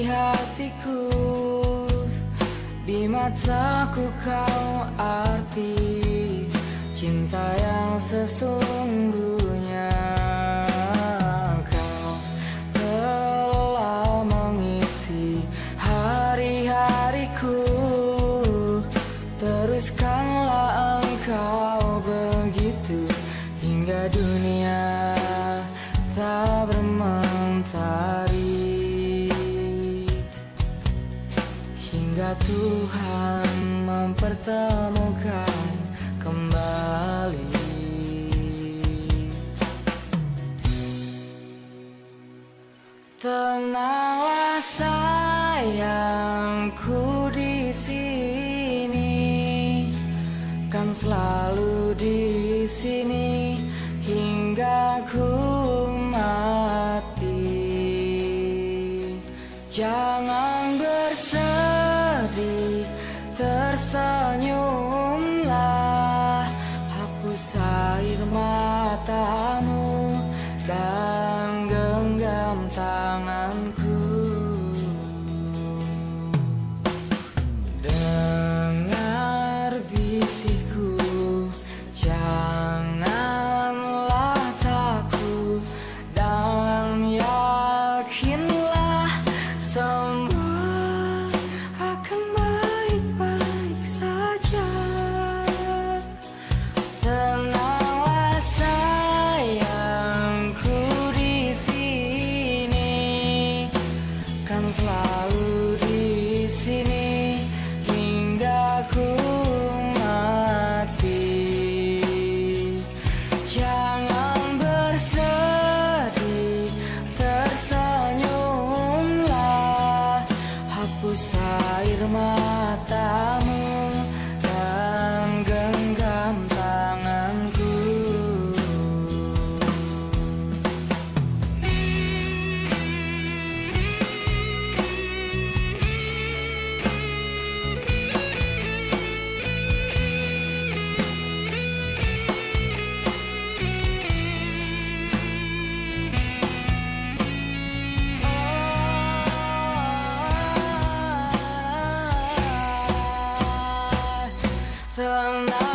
hatiku, di mataku kau arti cinta yang sesungguhnya. Kau telah mengisi hari-hariku, teruskanlah engkau begitu hingga dunia tak bermentari, hingga Tuhan mempertemukan kembali. Tenanglah sayangku, di sini kan selalu di sini hingga ku mati. Jangan bersedih, tersenyumlah, hapus air matamu dan genggam tanganku. Dengar bisikku, janganlah takut dan yakinlah semua akan baik-baik saja. Tenanglah sayangku, di sini kan selalu di sini hingga ku mati. Jangan bersedih, tersenyumlah, hapus air matamu dan genggam tanganku. Tenang